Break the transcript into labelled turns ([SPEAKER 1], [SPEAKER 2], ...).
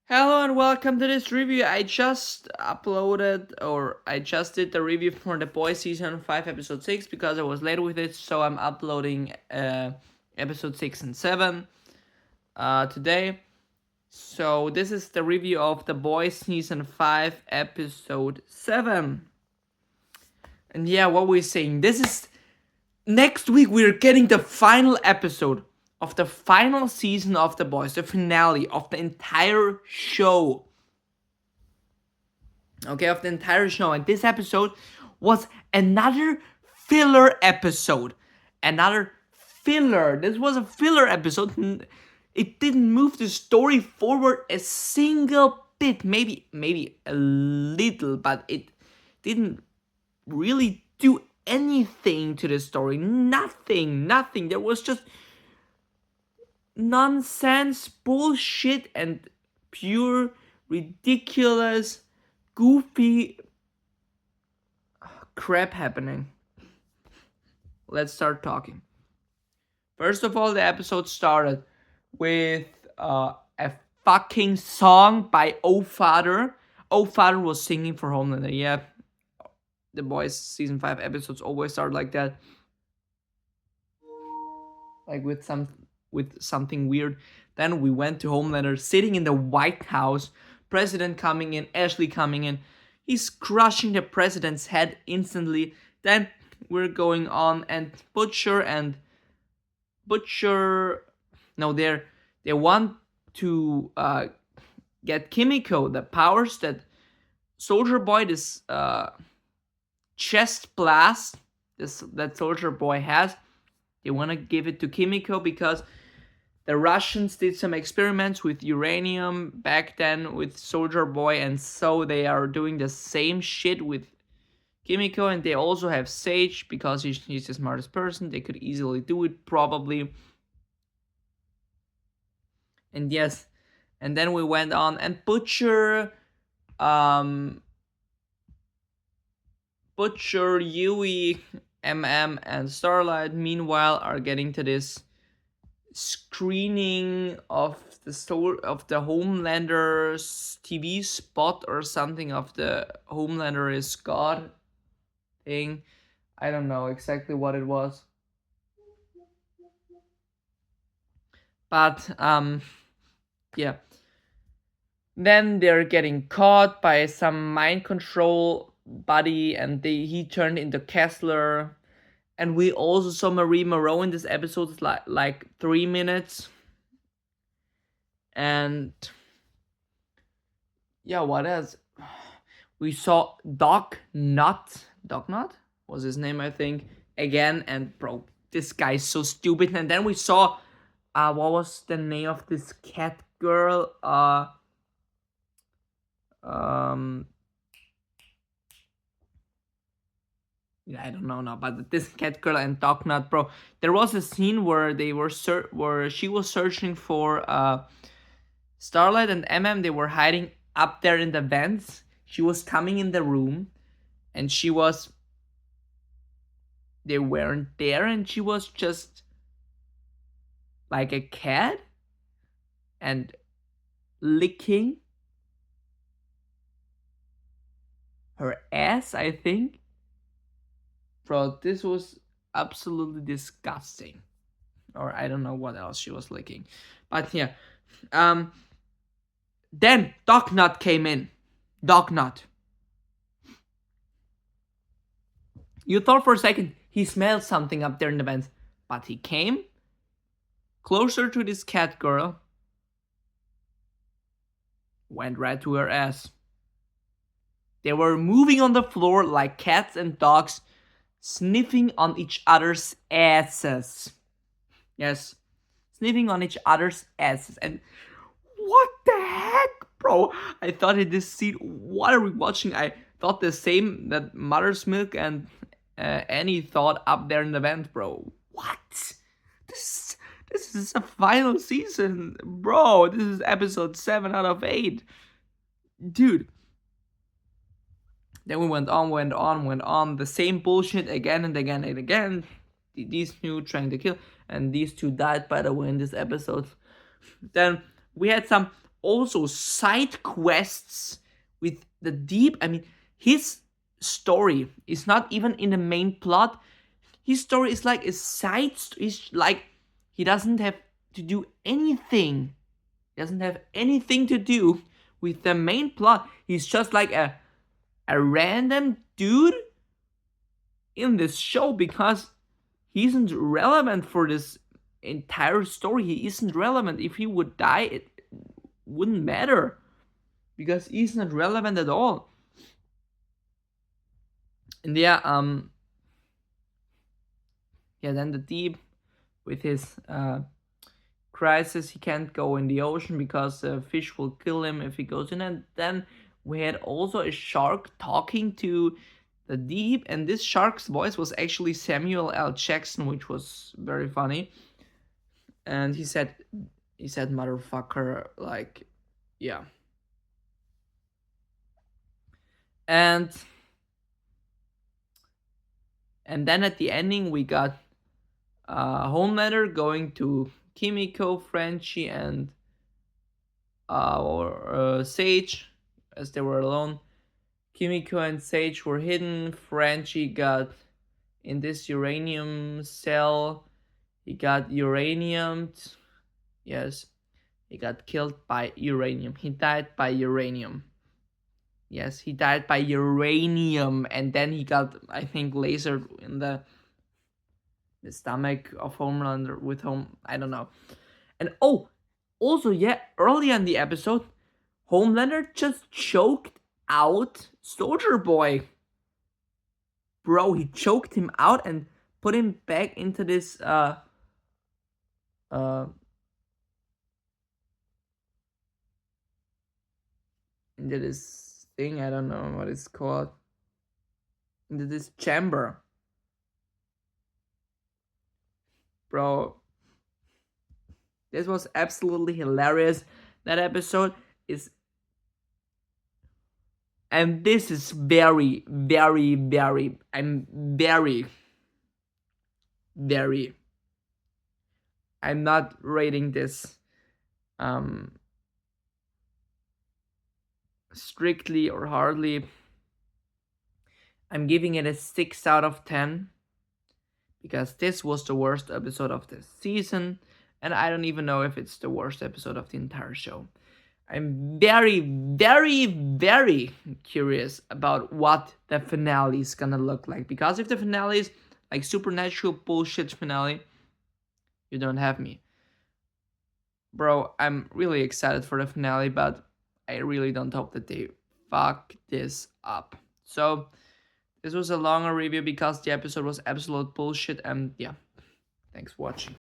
[SPEAKER 1] Hello and welcome to this review. I just did the review for The Boys season 5 episode 6 because I was late with it, so I'm uploading episode 6 and 7 today. So this is the review of The Boys season 5 episode 7. And yeah, what we're saying, this is next week we're getting the final episode of the final season of The Boys, the finale of the entire show. Okay, of the entire show. And this episode was another filler episode. Another filler. This was a filler episode. It didn't move the story forward a single bit. Maybe a little, but it didn't really do anything to the story. Nothing. There was just nonsense, bullshit, and pure ridiculous goofy crap happening. Let's start talking. First of all, the episode started with a fucking song by O Father. O Father was singing for Homelander. Yeah, The Boys season 5 episodes always start like that, like with something weird. Then we went to Homelander sitting in the White House. President coming in, Ashley coming in. He's crushing the president's head instantly. Then we're going on, and Butcher. No, they want to get Kimiko the powers that Soldier Boy, this chest blast, that Soldier Boy has. They want to give it to Kimiko because the Russians did some experiments with uranium back then with Soldier Boy, and so they are doing the same shit with Kimiko, and they also have Sage because he's the smartest person. They could easily do it, probably. And yes, and then we went on, and Butcher, Yui, MM, and Starlight, meanwhile, are getting to this screening of the Homelander's TV spot or something of the Homelander is God thing. I don't know exactly what it was. But yeah. Then they're getting caught by some mind control buddy, and he turned into Kessler. And we also saw Marie Moreau in this episode, like 3 minutes. And yeah, what else? We saw Doc Nut was his name, I think, again. And bro, this guy's so stupid. And then we saw, what was the name of this cat girl? Yeah, I don't know now, but this cat girl and Doc Nut, bro. There was a scene where where she was searching for Starlight and MM. They were hiding up there in the vents. She was coming in the room, and they weren't there, and she was just like a cat and licking her ass, I think. Bro, this was absolutely disgusting. Or I don't know what else she was licking. But yeah. Then Doc Nut came in. Doc Nut. You thought for a second he smelled something up there in the vents. But he came closer to this cat girl. Went right to her ass. They were moving on the floor like cats and dogs, sniffing on each other's asses. Yes, sniffing on each other's asses. And what the heck, bro? I thought in this scene, what are we watching? I thought the same that Mother's Milk and Annie thought up there in the vent, bro. What? This is a final season, bro. This is episode 7 out of 8. Dude. Then we went on. The same bullshit again and again and again. These two trying to kill, and these two died, by the way, in this episode. Then we had some also side quests with the Deep. I mean, his story is not even in the main plot. His story is like a He's like he doesn't have to do anything. He doesn't have anything to do with the main plot. He's just like a random dude in this show because he isn't relevant for this entire story. He isn't relevant. If he would die, it wouldn't matter because he's not relevant at all. And then the Deep with his crisis, he can't go in the ocean because a fish will kill him if he goes in. And then we had also a shark talking to the Deep, and this shark's voice was actually Samuel L. Jackson, which was very funny. And he said motherfucker, like, yeah. And then at the ending we got Homelander going to Kimiko, Frenchie, and Sage as they were alone. Kimiko and Sage were hidden. Frenchie got in this uranium cell. He got uraniumed. Yes, he got killed by uranium. He died by uranium. Yes, he died by uranium, and then he got, I think, lasered in the stomach of Homelander with home. I don't know. And also, yeah, early in the episode, Homelander just choked out Soldier Boy. Bro, he choked him out and put him back into this into this thing. I don't know what it's called. Into this chamber. Bro, this was absolutely hilarious. That episode is, and this is very, very, very, I'm not rating this strictly or hardly. I'm giving it a 6 out of 10 because this was the worst episode of the season, and I don't even know if it's the worst episode of the entire show. I'm very, very, very curious about what the finale is gonna look like, because if the finale is like supernatural bullshit finale, you don't have me. Bro, I'm really excited for the finale, but I really don't hope that they fuck this up. So, this was a longer review because the episode was absolute bullshit, and yeah, thanks for watching.